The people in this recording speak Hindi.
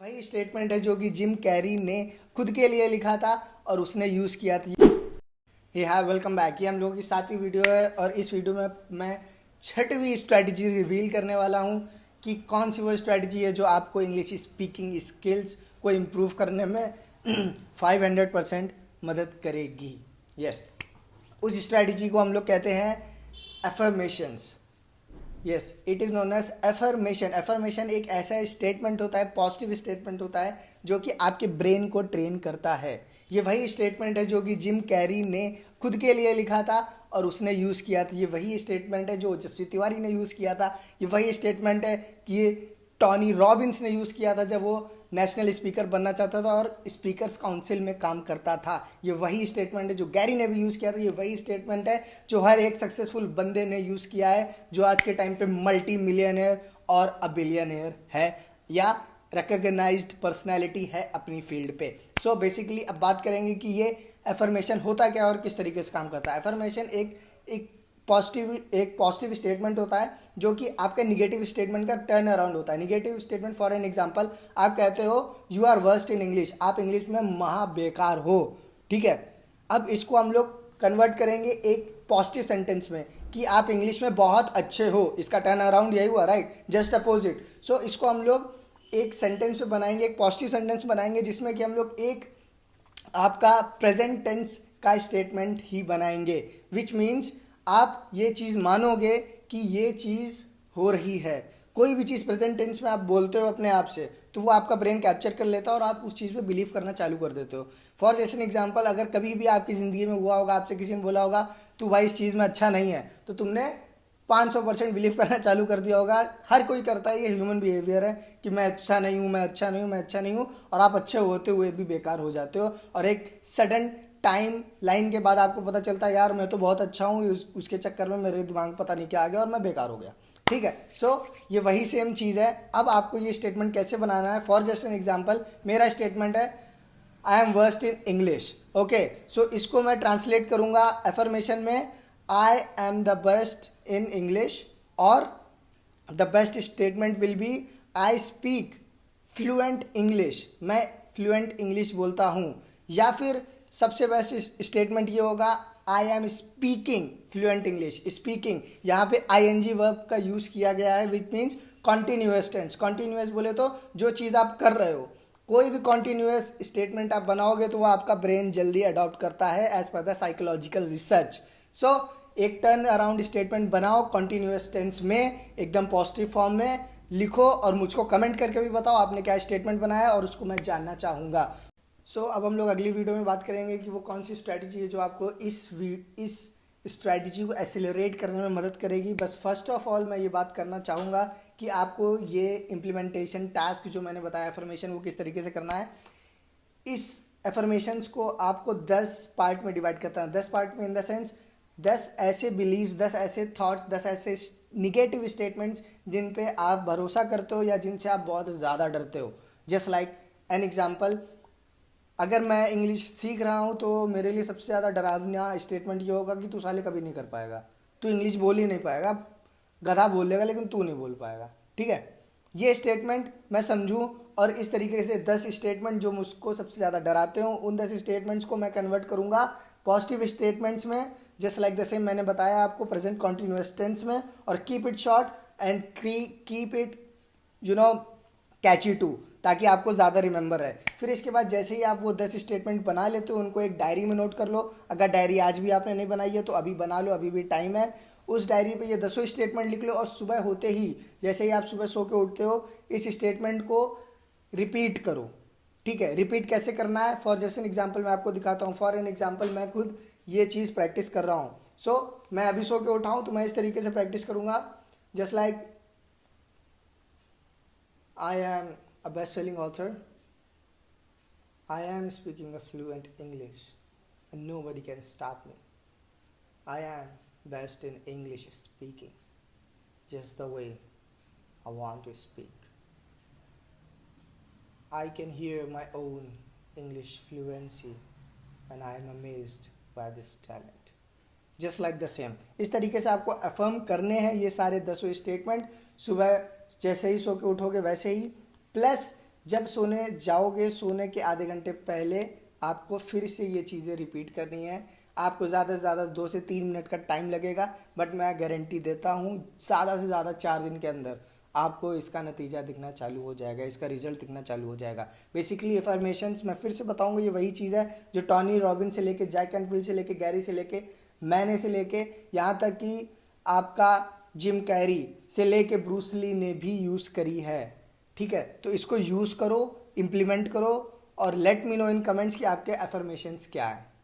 वही स्टेटमेंट है जो कि जिम कैरी ने खुद के लिए लिखा था और उसने यूज़ किया था। ये हाय वेलकम बैक। ये हम लोगों की 7वीं वीडियो है और इस वीडियो में मैं 6वीं स्ट्रैटेजी रिवील करने वाला हूँ कि कौन सी वो स्ट्रैटेजी है जो आपको इंग्लिश स्पीकिंग स्किल्स को इम्प्रूव करने में 500% मदद करेगी। यस, उस स्ट्रैटेजी को हम लोग कहते हैं affirmations. Yes, it is known as affirmation. Affirmation एक ऐसा स्टेटमेंट होता है, पॉजिटिव स्टेटमेंट होता है जो कि आपके ब्रेन को ट्रेन करता है। ये वही स्टेटमेंट है जो कि जिम कैरी ने खुद के लिए लिखा था और उसने यूज़ किया था। ये वही स्टेटमेंट है जो ओजस्वी तिवारी ने यूज़ किया था। ये वही स्टेटमेंट है कि ये टॉनी रॉबिन्स ने यूज़ किया था जब वो नेशनल स्पीकर बनना चाहता था और स्पीकर्स काउंसिल में काम करता था। ये वही स्टेटमेंट है जो गैरी ने भी यूज़ किया था। ये वही स्टेटमेंट है जो हर एक सक्सेसफुल बंदे ने यूज़ किया है जो आज के टाइम पे मल्टी मिलियनियर और अ बिलियनियर है या रिकग्नाइज्ड पर्सनैलिटी है अपनी फील्ड पे। सो बेसिकली अब बात करेंगे कि ये एफर्मेशन होता क्या और किस तरीके से काम करता है। एफर्मेशन एक पॉजिटिव स्टेटमेंट होता है जो कि आपके निगेटिव स्टेटमेंट का टर्न अराउंड होता है। Negative statement for an example, आप कहते हो you are worst in English, आप इंग्लिश में महा बेकार हो। ठीक है, अब इसको हम लोग कन्वर्ट करेंगे एक पॉजिटिव सेंटेंस में कि आप इंग्लिश में बहुत अच्छे हो। इसका टर्न अराउंड यही हुआ, राइट? Just opposite. सो इसको हम लोग एक सेंटेंस में बनाएंगे, एक पॉजिटिव सेंटेंस बनाएंगे जिसमें कि हम लोग एक आपका प्रेजेंट टेंस का स्टेटमेंट ही बनाएंगे, विच मीन्स आप ये चीज़ मानोगे कि ये चीज़ हो रही है। कोई भी चीज़ प्रेजेंट टेंस में आप बोलते हो अपने आप से तो वो आपका ब्रेन कैप्चर कर लेता है और आप उस चीज़ पे बिलीव करना चालू कर देते हो। फॉर जैसे एग्जांपल, अगर कभी भी आपकी ज़िंदगी में हुआ होगा, आपसे किसी ने बोला होगा तू भाई इस चीज़ में अच्छा नहीं है, तो तुमने 500% बिलीव करना चालू कर दिया होगा। हर कोई करता है, ये ह्यूमन बिहेवियर है कि मैं अच्छा नहीं हूँ, मैं अच्छा नहीं हूँ, मैं अच्छा नहीं हूँ, और आप अच्छे होते हुए भी बेकार हो जाते हो। और एक सडन टाइम लाइन के बाद आपको पता चलता है यार मैं तो बहुत अच्छा हूँ, उसके चक्कर में मेरे दिमाग में पता नहीं क्या आ गया और मैं बेकार हो गया। ठीक है, सो ये वही सेम चीज़ है। अब आपको ये स्टेटमेंट कैसे बनाना है, फॉर जस्ट एन एग्जाम्पल, मेरा स्टेटमेंट है I am worst in English. Okay, so इसको मैं ट्रांसलेट करूंगा एफर्मेशन में, I am the best in English, और the best statement will be I speak fluent English, मैं फ्लुएंट इंग्लिश बोलता हूँ। या फिर सबसे बेस्ट स्टेटमेंट ये होगा I am speaking fluent English. Speaking, यहाँ पे आई एन जी वर्ब का यूज़ किया गया है which means continuous tense. Continuous बोले तो जो चीज़ आप कर रहे हो, कोई भी कॉन्टिन्यूअस स्टेटमेंट आप बनाओगे तो वो आपका ब्रेन जल्दी अडॉप्ट करता है as per the psychological research. So एक टर्न अराउंड स्टेटमेंट बनाओ कॉन्टिन्यूअस टेंस में, एकदम पॉजिटिव फॉर्म में लिखो और मुझको कमेंट करके भी बताओ आपने क्या स्टेटमेंट बनाया और उसको मैं जानना चाहूँगा। सो अब हम लोग अगली वीडियो में बात करेंगे कि वो कौन सी स्ट्रैटेजी है जो आपको इस स्ट्रैटेजी को एक्सेलरेट करने में मदद करेगी। बस फर्स्ट ऑफ ऑल मैं ये बात करना चाहूँगा कि आपको ये इम्प्लीमेंटेशन टास्क जो मैंने बताया एफर्मेशन, वो किस तरीके से करना है। इस एफर्मेशंस को आपको 10 पार्ट में डिवाइड करता है। 10 पार्ट में इन द सेंस 10 ऐसे बिलीव्स, 10 ऐसे थॉट्स, 10 ऐसे निगेटिव स्टेटमेंट्स जिन पे आप भरोसा करते हो या जिनसे आप बहुत ज़्यादा डरते हो। जस्ट लाइक एन एग्जाम्पल, अगर मैं इंग्लिश सीख रहा हूँ तो मेरे लिए सबसे ज़्यादा डरावना स्टेटमेंट ये होगा कि तू साले कभी नहीं कर पाएगा, तू इंग्लिश बोल ही नहीं पाएगा, गधा बोल लेगा लेकिन तू नहीं बोल पाएगा। ठीक है, ये स्टेटमेंट मैं समझूँ और इस तरीके से 10 स्टेटमेंट जो मुझको सबसे ज़्यादा डराते हो, उन 10 स्टेटमेंट्स को मैं कन्वर्ट करूँगा पॉजिटिव स्टेटमेंट्स में, जस्ट लाइक द सेम मैंने बताया आपको प्रेजेंट कॉन्टिन्यूअस टेंस में। और keep it short and keep it catchy too, ताकि आपको ज़्यादा रिमेंबर रहे। फिर इसके बाद जैसे ही आप वो 10 स्टेटमेंट बना लेते हो, उनको एक डायरी में नोट कर लो। अगर डायरी आज भी आपने नहीं बनाई है तो अभी बना लो, अभी भी टाइम है। उस डायरी पे ये 10 स्टेटमेंट लिख लो और सुबह होते ही, जैसे ही आप सुबह सो के उठते हो, इस स्टेटमेंट को रिपीट करो। ठीक है, रिपीट कैसे करना है, फॉर जैसे एन एग्जाम्पल मैं आपको दिखाता हूँ। फॉर एन एग्जाम्पल मैं खुद ये चीज़ प्रैक्टिस कर रहा हूँ। सो मैं अभी सो के उठा हूँ तो मैं इस तरीके से प्रैक्टिस करूँगा, just like I am a best-selling author. I am speaking a fluent English and nobody can stop me. I am best in English speaking, just the way I want to speak. I can hear my own English fluency and I am amazed by this talent. Just like the same. इस तरीके से आपको अफर्म करने हैं ये सारे 10 स्टेटमेंट सुबह जैसे ही सो के उठोगे वैसे ही, प्लस जब सोने जाओगे, सोने के आधे घंटे पहले आपको फिर से ये चीज़ें रिपीट करनी है। आपको ज़्यादा से ज़्यादा 2 से 3 मिनट का टाइम लगेगा, बट मैं गारंटी देता हूँ ज़्यादा से ज़्यादा 4 दिन के अंदर आपको इसका नतीजा दिखना चालू हो जाएगा, इसका रिजल्ट दिखना चालू हो जाएगा। बेसिकली एफर्मेशंस मैं फिर से बताऊंगा, ये वही चीज़ है जो टॉनी रॉबिन से लेके, जैक कैनफिल्ड से लेके, गैरी से लेके, मैंने से लेके, यहाँ तक कि आपका जिम कैरी से लेके ब्रूस ली ने भी यूज़ करी है। ठीक है, तो इसको यूज़ करो, इम्प्लीमेंट करो और लेट मी नो इन कमेंट्स कि आपके एफर्मेशंस क्या है।